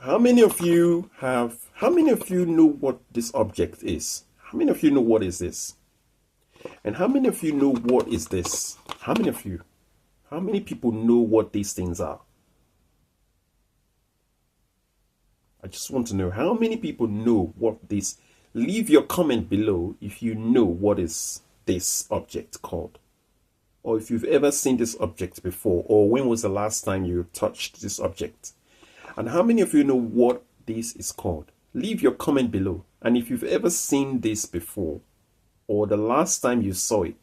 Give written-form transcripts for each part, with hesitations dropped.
How many of you know what this object is? How many of you know what is this? And how many of you know what is this? How many of you? How many people know what these things are? I just want to know how many people know what this. Leave your comment below if you know what is this object called. Or if you've ever seen this object before, or when was the last time you touched this object? And how many of you know what this is called? Leave your comment below. And if you've ever seen this before, or the last time you saw it,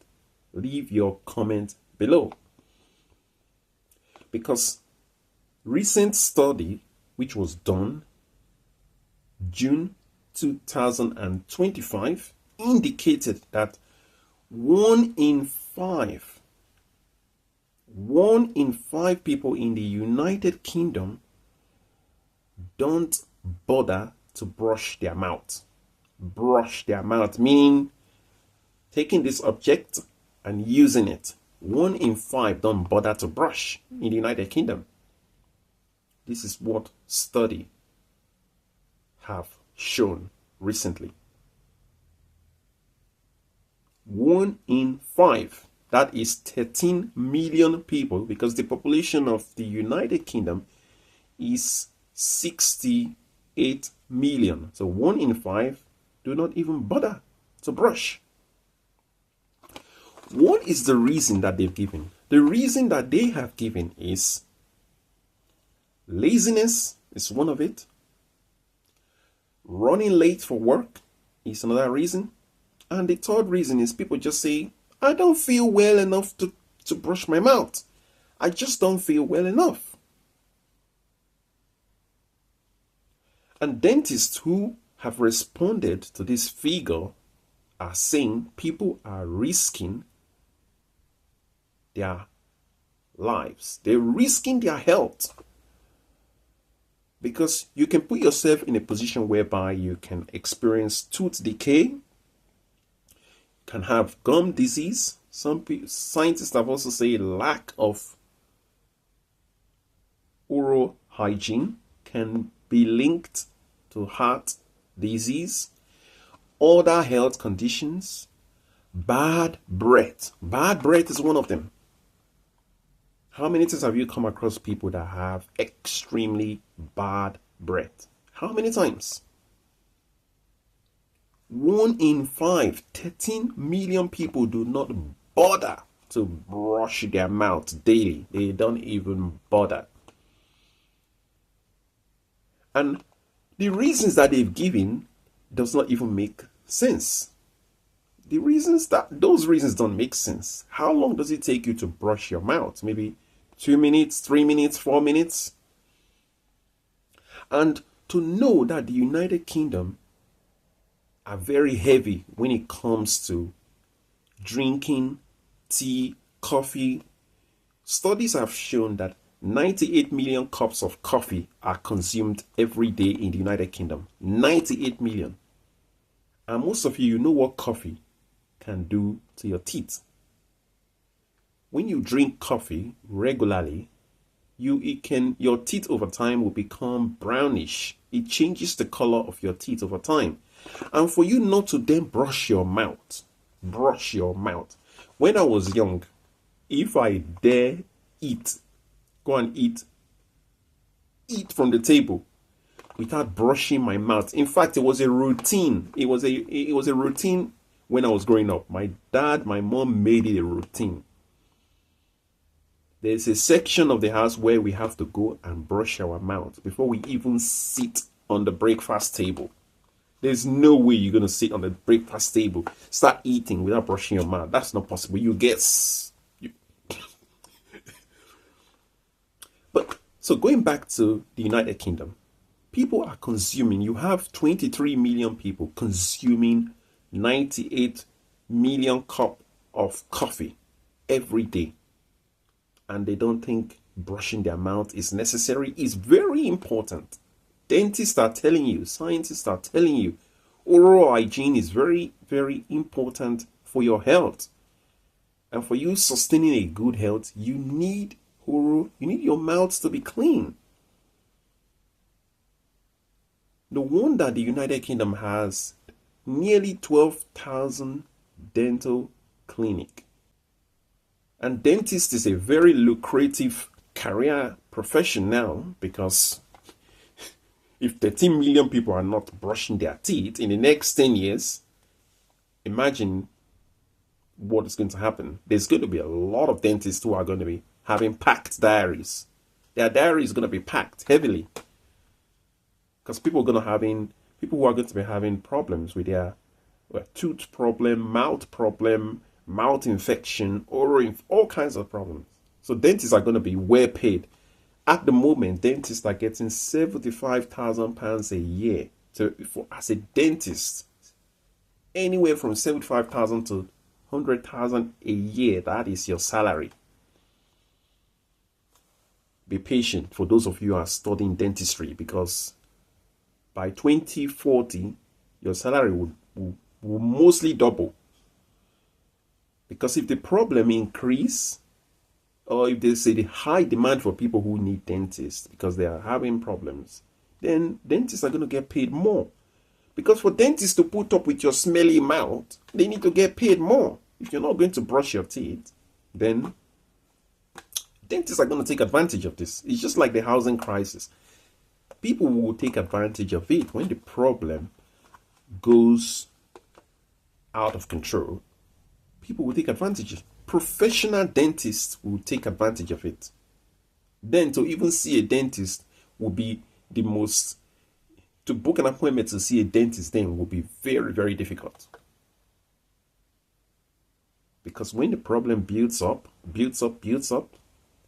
leave your comment below. Because recent study, which was done June 2025, indicated that one in five people in the United Kingdom don't bother to brush their mouth. Brush their mouth, meaning taking this object and using it. 1 in 5 don't bother to brush in the United Kingdom. This is what study have shown recently. 1 in 5. That is 13 million people, because the population of the United Kingdom is 68 million. So 1 in 5 do not even bother to brush. What is the reason that they've given? The reason that they have given is laziness is one of it. Running late for work is another reason. And the third reason is people just say, I don't feel well enough to brush my mouth. I just don't feel well enough. And dentists who have responded to this figure are saying people are risking their lives. They're risking their health. Because you can put yourself in a position whereby you can experience tooth decay, can have gum disease. Some scientists have also said lack of oral hygiene can be linked to heart disease, other health conditions, bad breath. Bad breath is one of them. How many times have you come across people that have extremely bad breath? How many times? 1 in 5, 13 million people do not bother to brush their mouth daily. They don't even bother. And the reasons that they've given does not even make sense. Those reasons don't make sense. How long does it take you to brush your mouth? Maybe 2 minutes, 3 minutes, 4 minutes? And to know that the United Kingdom are very heavy when it comes to drinking tea, coffee. Studies have shown that 98 million cups of coffee are consumed every day in the United Kingdom. 98 million. And most of you know what coffee can do to your teeth. When you drink coffee regularly, your teeth over time will become brownish. It changes the color of your teeth over time. And for you not to then brush your mouth. When I was young, if I dare go and eat from the table without brushing my mouth. In fact, it was a routine. It was a routine when I was growing up. My mom made it a routine. There's a section of the house where we have to go and brush our mouth before we even sit on the breakfast table. There's no way you're going to sit on the breakfast table, start eating without brushing your mouth. That's not possible. You guess. But so going back to the United Kingdom, people are consuming. You have 23 million people consuming 98 million cup of coffee every day. And they don't think brushing their mouth is necessary. It's very important. Dentists are telling you, scientists are telling you, oral hygiene is very, very important for your health. And for you sustaining a good health, you need your mouth to be clean. No wonder the United Kingdom has nearly 12,000 dental clinics. And dentist is a very lucrative career profession now, because if 13 million people are not brushing their teeth in the next 10 years, imagine what is going to happen. There's going to be a lot of dentists who are going to be having packed diaries. Their diary is going to be packed heavily, because people who are going to be having problems with their tooth problem, mouth infection, all kinds of problems. So dentists are going to be well paid. At the moment, dentists are getting £75,000 a year as a dentist. Anywhere from 75,000 to 100,000 a year. That is your salary. Be patient for those of you who are studying dentistry, because by 2040, your salary will mostly double. Because if the problem increase, or if there's a high demand for people who need dentists because they are having problems, then dentists are going to get paid more. Because for dentists to put up with your smelly mouth, they need to get paid more. If you're not going to brush your teeth, then dentists are going to take advantage of this. It's just like the housing crisis. People will take advantage of it when the problem goes out of control. People will take advantage of it. Professional dentists will take advantage of it. Then to even see a dentist will be to book an appointment to see a dentist then will be very, very difficult. Because when the problem builds up,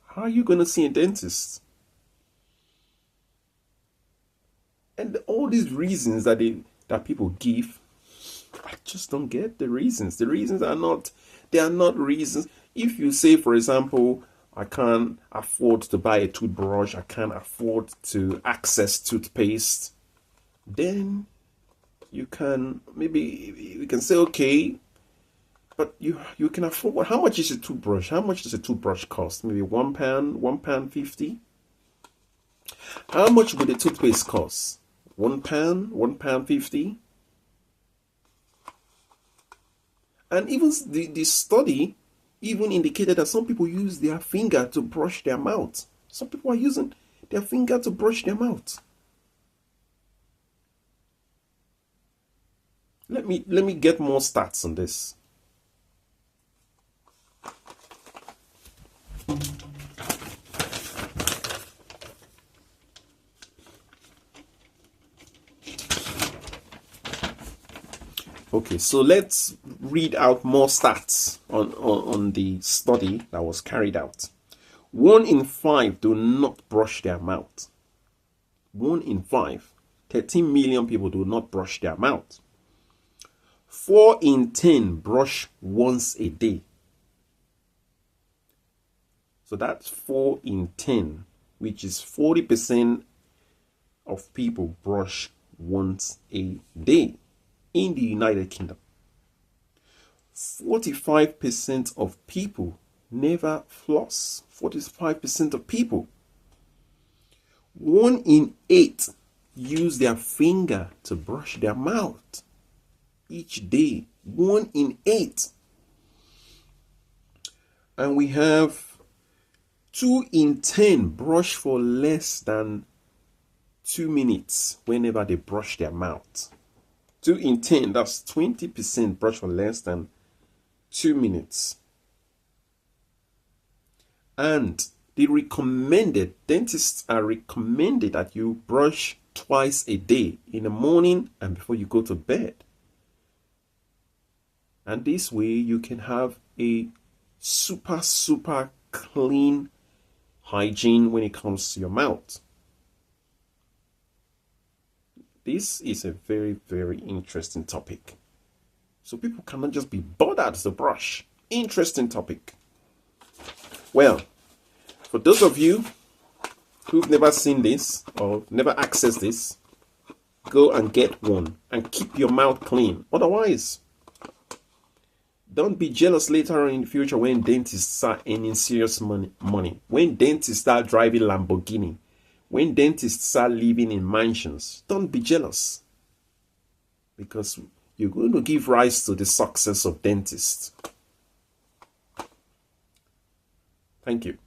how are you going to see a dentist? And all these reasons that people give, I just don't get the reasons. The reasons are not reasons. If you say, for example, I can't afford to buy a toothbrush, I can't afford to access toothpaste, then you can say, okay, but you can afford. How much is a toothbrush? How much does a toothbrush cost? Maybe £1, £1.50. How much would a toothpaste cost? £1, £1.50. And even the study even indicated that some people use their finger to brush their mouth. Some people are using their finger to brush their mouth. Let me get more stats on this. Okay, so let's read out more stats on the study that was carried out. 1 in 5 do not brush their mouth. 1 in 5. 13 million people do not brush their mouth. 4 in 10 brush once a day. So that's 4 in 10, which is 40% of people brush once a day. In the United Kingdom, 45% of people never floss. 45% of people. 1 in 8 use their finger to brush their mouth each day. 1 in 8. And we have 2 in 10 brush for less than 2 minutes whenever they brush their mouth. 2 in 10, that's 20% brush for less than 2 minutes. And dentists are recommended that you brush twice a day, in the morning and before you go to bed. And this way you can have a super clean hygiene when it comes to your mouth. This is a very, very interesting topic. So people cannot just be bothered to brush. Interesting topic. Well, for those of you who've never seen this or never accessed this, go and get one and keep your mouth clean. Otherwise, don't be jealous later on in the future when dentists start earning serious money. When dentists start driving Lamborghini. When dentists are living in mansions, don't be jealous, because you're going to give rise to the success of dentists. Thank you.